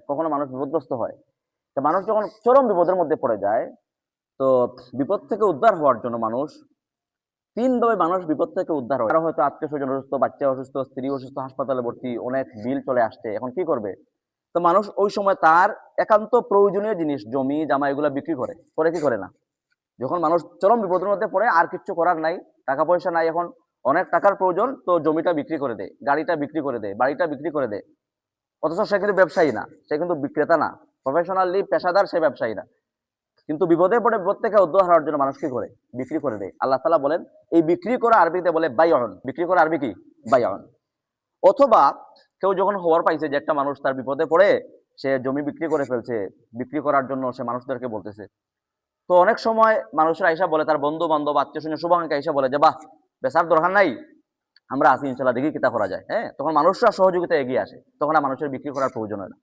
কখনো মানুষ বিপদগ্রস্ত হয়। তো মানুষ যখন চরম বিপদের মধ্যে পড়ে যায়, তো বিপদ থেকে উদ্ধার হওয়ার জন্য মানুষ ৩ ভাবে মানুষ বিপদ থেকে উদ্ধার হয়। কারো হয়তো আত্মীয়স্বজন অসুস্থ, বাচ্চা অসুস্থ, স্ত্রী অসুস্থ, হাসপাতালে ভর্তি, অনেক বিল চলে আসছে। এখন কি করবে? তো মানুষ ওই সময় তার একান্ত প্রয়োজনীয় জিনিস জমি, জামা এগুলা বিক্রি করে। করে কি করে না? যখন মানুষ চরম বিপদের মধ্যে পড়ে আর কিচ্ছু করার নাই, টাকা পয়সা নাই, এখন অনেক টাকার প্রয়োজন, তো জমিটা বিক্রি করে দেয়, গাড়িটা বিক্রি করে দেয়, বাড়িটা বিক্রি করে দেয়। অথচ সে কিন্তু ব্যবসায়ী না, সে কিন্তু বিক্রেতা না, প্রফেশনালি পেশাদার সে ব্যবসায়ী না। কিন্তু বিপদে পড়ে বিপদ থেকে উদ্ধার হওয়ার জন্য মানুষ কি করে? বিক্রি করে দেয়। আল্লাহ তাআলা বলেন এই বিক্রি করা আরবিতে বলে বাইউন। বিক্রি করা আরবি কি? বাইউন। অথবা কেউ যখন খবর পাইছে যে একটা মানুষ তার বিপদে পড়ে সে জমি বিক্রি করে ফেলছে, বিক্রি করার জন্য সে মানুষদেরকে বলতেছে। তো অনেক সময় মানুষরা আইসা বলে, তার বন্ধু বান্ধব আত্মীয় স্বজন শুভাকাঙ্ক্ষী আইসা বলে যে বাহ, বেচার দরকার নাই, আমরা আসি ইনশাল্লাহ, দেখি কিতা করা যায়। হ্যাঁ, তখন মানুষরা সহযোগিতা এগিয়ে আসে, তখন আর মানুষের বিক্রি করার প্রয়োজন হয় না।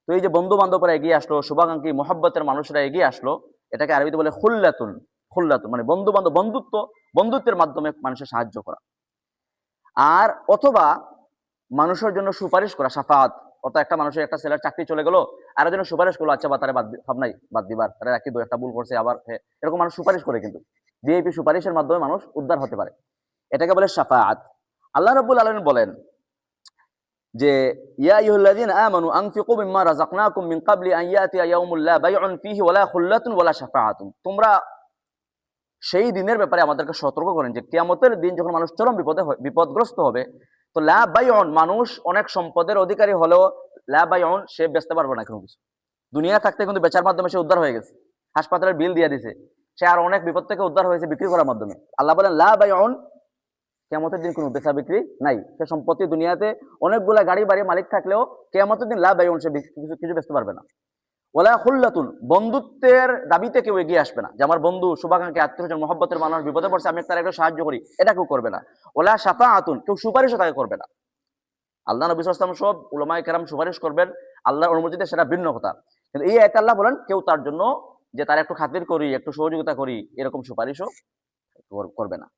তো এই যে বন্ধু বান্ধবরা এগিয়ে আসলো, শুভাকাঙ্ক্ষী মহব্বতের মানুষরা এগিয়ে আসলো, এটাকে আরবিতে বলে খুল্লাতুন। খুল্লাতুন মানে বন্ধু বান্ধব, বন্ধুত্ব, বন্ধুত্বের মাধ্যমে মানুষের সাহায্য করা। আর অথবা মানুষের জন্য সুপারিশ করা, সাফাত। অর্থাৎ একটা মানুষের, একটা ছেলের চাকরি চলে গেল, আর জন্য সুপারিশ করলো, আচ্ছা বা তারা ভাব নাই বাদ দিবার, তারা রাখি দু একটা ভুল করছে আবার, এরকম মানুষ সুপারিশ করে। কিন্তু ভিআইপি সুপারিশের মাধ্যমে মানুষ উদ্ধার হতে পারে, এটাকে বলে সাফাআত। আল্লাহ রাব্বুল আলামিন বলেন যে ইয়া আইয়ুহাল্লাযীনা আমানু আনফিকু মিম্মা রাযাকনাকুম মিন ক্বাবলি আন ইয়াতিয়া ইয়াউমুল লা বাইউন ফীহি ওয়ালা খুল্লাতুন ওয়ালা শাফাআতুন। তোমরা সেই দিনের ব্যাপারে আমাদেরকে সতর্ক করেন যে কিয়ামতের দিন যখন মানুষ চরম বিপদগ্রস্ত হবে, তো লা বাইউন, মানুষ অনেক সম্পদের অধিকারী হলেও লা বাইউন, সে বেচতে পারবে না কোনো কিছু। দুনিয়া থাকতে কিন্তু বেচার মাধ্যমে সে উদ্ধার হয়ে গেছে, হাসপাতালের বিল দিয়ে দিছে, সে আর অনেক বিপদ থেকে উদ্ধার হয়েছে বিক্রি করার মাধ্যমে। আল্লাহ বলেন লা বাইউন, কিয়ামতের দিন কোনো বেচা বিক্রি নাই। সে সম্পত্তি দুনিয়াতে অনেকগুলা গাড়ি বাড়ি মালিক থাকলেও কিয়ামতের দিন লা বাইউন, সে কিছু বেচতে পারবে না। ওয়ালা খুল্লাতুন, বন্ধুত্বের দাবিতে কেউ এগিয়ে আসবে না যে আমার বন্ধু শুভাকাঙ্ক্ষী আত্মীয়স্বজন মহব্বতের মানুষ বিপদে পড়ছে, আমি তার একটু সাহায্য করি, এটা কেউ করবে না। ওয়ালা শাফাআতুন, কেউ সুপারিশও তাকে করবে না। আল্লাহ নবী সাল্লাল্লাহু আলাইহি ওয়াসাল্লাম সব উলামায়ে কেরাম সুপারিশ করবেন আল্লাহর অনুমতিতে, সেটা ভিন্ন কথা। কিন্তু এই আয়াতে আল্লাহ বলেন কেউ তার জন্য যে তার একটু খাতির করি, একটু সহযোগিতা করি, এরকম সুপারিশও করবে না।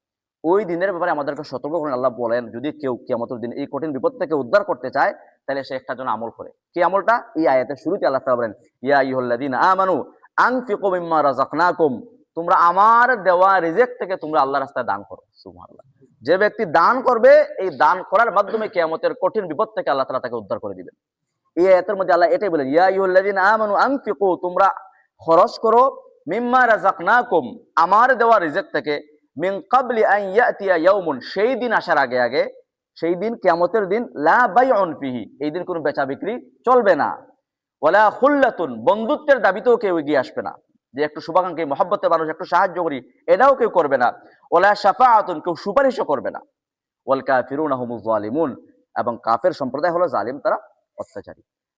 ওই দিনের ব্যাপারে আমাদেরকে সতর্ক করেন। আল্লাহ বলেন যদি কেউ কিয়ামতের দিন এই কঠিন বিপদ থেকে উদ্ধার করতে চায়, তাহলে সে একটা জন্য আমল করে। কি আমলটা? এই আয়াতের শুরুতে আল্লাহ তাআলা বলেন ইয়া আইয়ুহাল্লাযীনা আমানু আনফিকু মিম্মা রাযাকনাকুম, তোমরা আমার দেওয়া রিজিক থেকে তোমরা আল্লাহর রাস্তায় দান করো। সুবহানাল্লাহ। যে ব্যক্তি দান করবে, এই দান করার মাধ্যমে কিয়ামতের কঠিন বিপদ থেকে আল্লাহ তাআলা তাকে উদ্ধার করে দিবেন। এই আয়াতের মধ্যে আল্লাহ এটাই বলেন ইয়া আইয়ুহাল্লাযীনা আমানু আনফিকু, তোমরা খরচ করো, মিম্মা রাযাকনাকুম, আমার দেওয়া রিজিক থেকে, মিন ক্বাবলি আন ইয়াতিয়া ইয়াউমুন, সেই দিন আসার আগে আগে, সেই দিন কিয়ামতের দিন, লা বাইউন ফিহি, এই দিন কোনো বেচা বিক্রি চলবে না। ওয়ালা খুল্লাতুন, বন্ধুত্বের দাবিতেও কেউ এগিয়ে আসবে না যে একটু শুভাকাঙ্ক্ষী মহব্বতের মানুষ একটু সাহায্য করি, এটাও কেউ করবে না। ওয়ালা শাফাআতুন, কেউ সুপারিশও করবে না। ওয়াল কাফিরুনা হুমুজ জালিমুন, এবং কাফের সম্প্রদায় হলো জালিম, তারা অত্যাচারী।